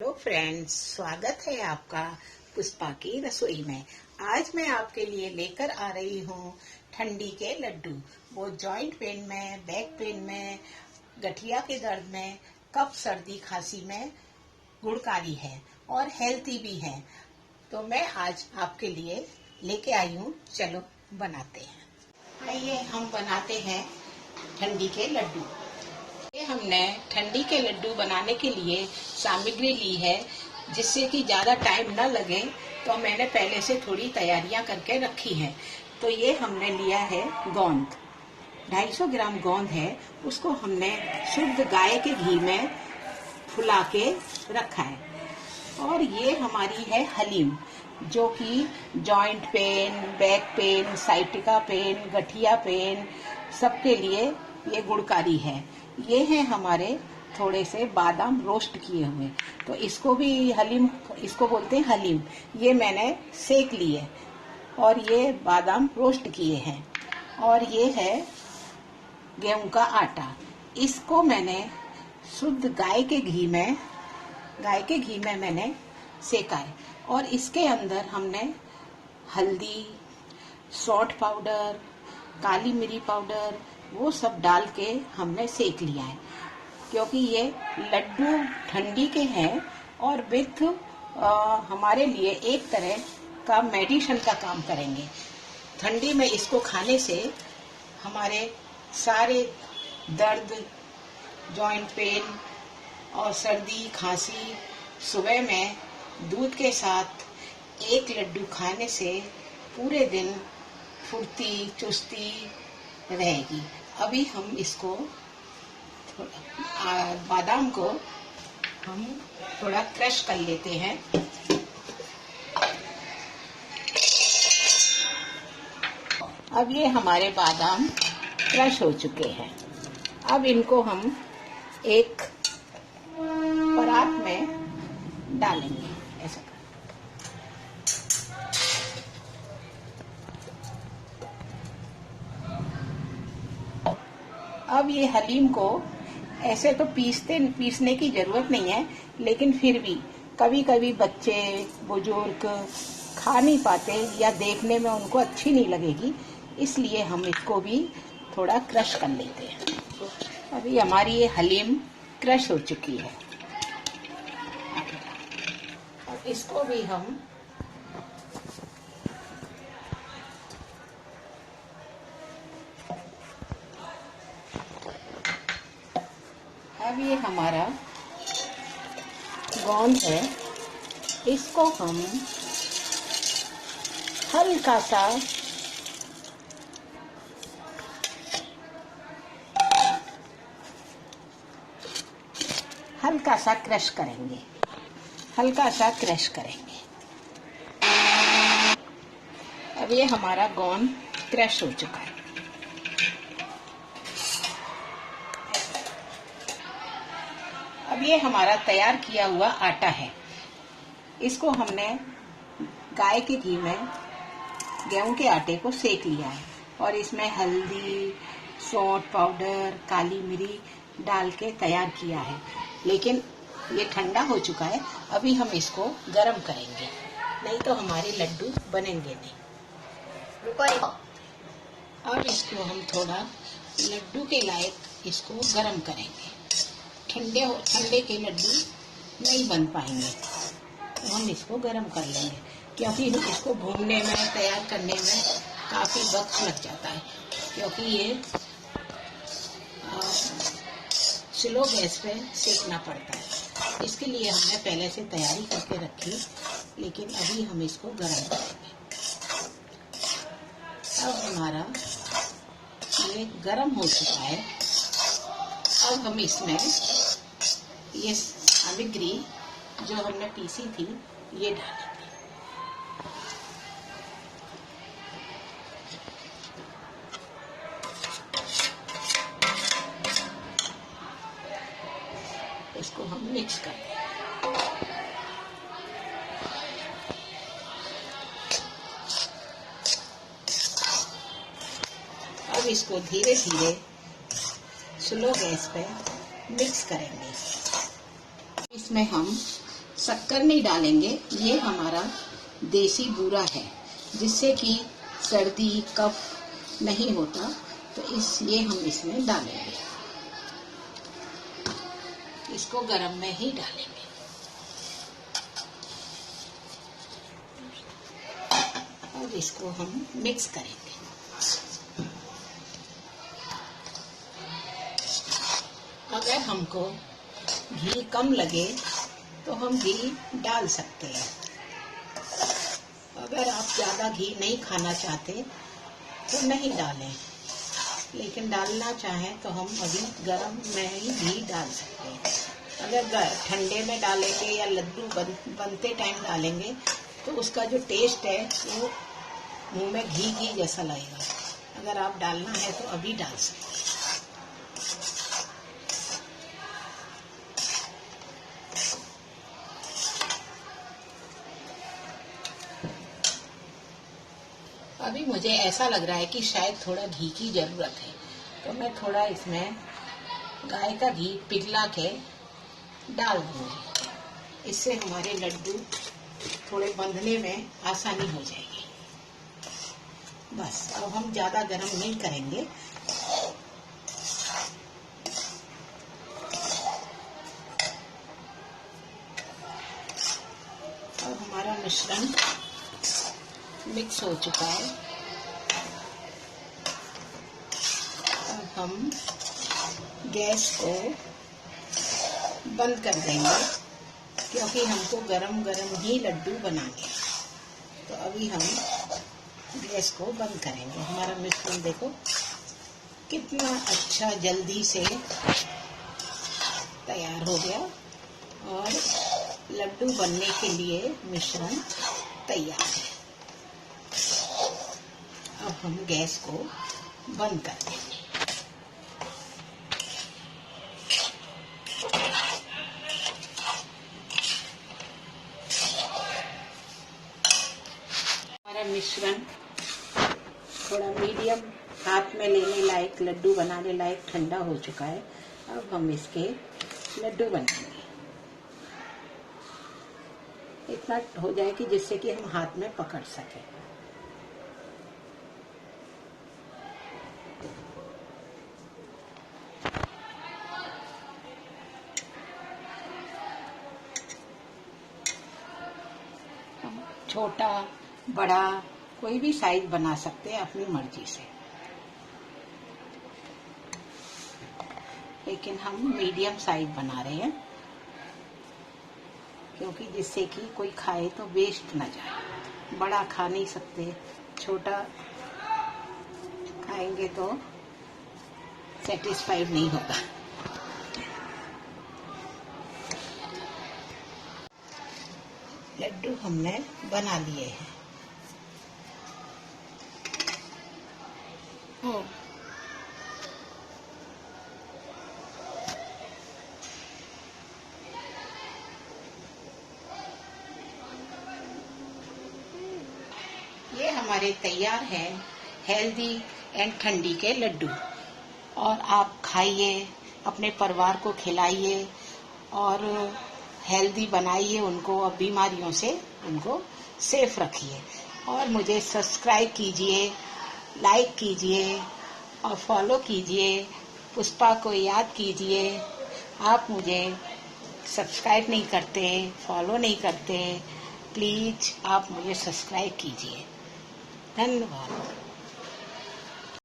Hello friends, स्वागत है आपका पुष्पा की रसोई में। आज मैं आपके लिए लेकर आ रही हूँ ठंडी के लड्डू। वो जॉइंट पेन में, बैक पेन में, गठिया के दर्द में, कफ सर्दी खांसी में गुणकारी है और हेल्थी भी है। तो मैं आज आपके लिए लेके आई हूँ। चलो बनाते हैं। आइए हम बनाते हैं ठंडी के लड्डू। ये हमने ठंडी के लड्डू बनाने के लिए सामग्री ली है, जिससे कि ज़्यादा टाइम न लगे, तो मैंने पहले से थोड़ी तैयारियां करके रखी हैं। तो ये हमने लिया है गोंद, 250 ग्राम गोंद है। उसको हमने शुद्ध गाय के घी में फुला के रखा है। और ये हमारी है हलीम, जो कि joint pain, back pain, sciatica pain, गठिया पेन सबके लिए ये गुणकारी है। ये है हमारे थोड़े से बादाम रोस्ट किए हुए, तो इसको भी हलीम, इसको बोलते हैं हलीम। ये मैंने सेक लिए और ये बादाम रोस्ट किए हैं। और ये है गेहूं का आटा, इसको मैंने शुद्ध गाय के घी में मैंने सेका है। और इसके अंदर हमने हल्दी, सौंठ पाउडर, काली मिरी पाउडर, वो सब डाल के हमने सेक लिया है। क्योंकि ये लड्डू ठंडी के हैं और विथ हमारे लिए एक तरह का मेडिसिन का काम करेंगे। ठंडी में इसको खाने से हमारे सारे दर्द, जॉइंट पेन और सर्दी खांसी, सुबह में दूध के साथ एक लड्डू खाने से पूरे दिन फुर्ती चुस्ती रहेगी। अभी हम इसको बादाम को हम थोड़ा क्रश कर लेते हैं। अब ये हमारे बादाम क्रश हो चुके हैं। अब इनको हम एक परात में डालेंगे, ऐसा कर। अब ये हलीम को ऐसे तो पीसने की जरूरत नहीं है, लेकिन फिर भी कभी कभी बच्चे बुजुर्ग खा नहीं पाते या देखने में उनको अच्छी नहीं लगेगी, इसलिए हम इसको भी थोड़ा क्रश कर लेते हैं। अभी हमारी ये हलीम क्रश हो चुकी है। अब इसको भी हम अब ये हमारा गोंद है, इसको हम हल्का सा क्रश करेंगे, हल्का सा क्रश करेंगे। अब ये हमारा गोंद क्रश हो चुका है। अब ये हमारा तैयार किया हुआ आटा है, इसको हमने गाय के घी में गेहूं के आटे को सेक लिया है और इसमें हल्दी, सौंठ पाउडर, काली मिरी डाल के तैयार किया है। लेकिन ये ठंडा हो चुका है, अभी हम इसको गरम करेंगे, नहीं तो हमारे लड्डू बनेंगे नहीं। अब इसको हम थोड़ा लड्डू के लायक इसको गरम करेंगे। ठंडे के लड्डू नहीं बन पाएंगे, तो हम इसको गरम कर लेंगे, क्योंकि इसको भूनने में, तैयार करने में काफ़ी वक्त लग जाता है, क्योंकि ये स्लो गैस पे सेकना पड़ता है। इसके लिए हमने पहले से तैयारी करके रखी, लेकिन अभी हम इसको गरम करेंगे। अब हमारा ये गरम हो चुका है। अब हम इसमें ये सामग्री जो हमने पीसी थी ये डालेंगे। इसको हम मिक्स कर देंगे। अब इसको धीरे धीरे स्लो गैस पे मिक्स करेंगे। इसमें हम शक्कर नहीं डालेंगे, ये हमारा देसी बूरा है जिससे कि सर्दी कफ नहीं होता, तो ये हम इसमें डालेंगे। इसको गरम में ही डालेंगे। और इसको हम मिक्स करेंगे। अगर हमको घी कम लगे तो हम घी डाल सकते हैं। अगर आप ज़्यादा घी नहीं खाना चाहते तो नहीं डालें, लेकिन डालना चाहें तो हम अभी गरम में ही घी डाल सकते हैं। अगर ठंडे में डालेंगे या लड्डू बनते टाइम डालेंगे तो उसका जो टेस्ट है वो मुंह में घी घी जैसा लगेगा। अगर आप डालना है तो अभी डाल सकते हैं। अभी मुझे ऐसा लग रहा है कि शायद थोड़ा घी की ज़रूरत है, तो मैं थोड़ा इसमें गाय का घी पिघला के डाल दूँगी। इससे हमारे लड्डू थोड़े बंधने में आसानी हो जाएगी। बस अब हम ज़्यादा गरम नहीं करेंगे। अब हमारा मिश्रण मिक्स हो चुका है। अब हम गैस को बंद कर देंगे क्योंकि हमको गरम गरम ही लड्डू बनाने। तो अभी हम गैस को बंद करेंगे। हमारा मिश्रण देखो कितना अच्छा जल्दी से तैयार हो गया और लड्डू बनने के लिए मिश्रण तैयार है। अब हम गैस को बंद कर देंगे। हमारा मिश्रण थोड़ा मीडियम हाथ में लेने लायक, लड्डू बनाने लायक ठंडा हो चुका है। अब हम इसके लड्डू बनाएंगे। इतना हो जाए कि जिससे कि हम हाथ में पकड़ सकें। छोटा बड़ा कोई भी साइज बना सकते हैं अपनी मर्जी से, लेकिन हम मीडियम साइज बना रहे हैं क्योंकि जिससे कि कोई खाए तो वेस्ट ना जाए। बड़ा खा नहीं सकते, छोटा खाएंगे तो सेटिस्फाइड नहीं होगा। लड्डू हमने बना लिए हैं। ये हमारे तैयार हैं हेल्दी एंड ठंडी के लड्डू। और आप खाइए, अपने परिवार को खिलाइए और हेल्दी बनाइए उनको, और बीमारियों से उनको सेफ रखिए। और मुझे सब्सक्राइब कीजिए, लाइक कीजिए और फॉलो कीजिए। पुष्पा को याद कीजिए। आप मुझे सब्सक्राइब नहीं करते, फॉलो नहीं करते, प्लीज आप मुझे सब्सक्राइब कीजिए। धन्यवाद।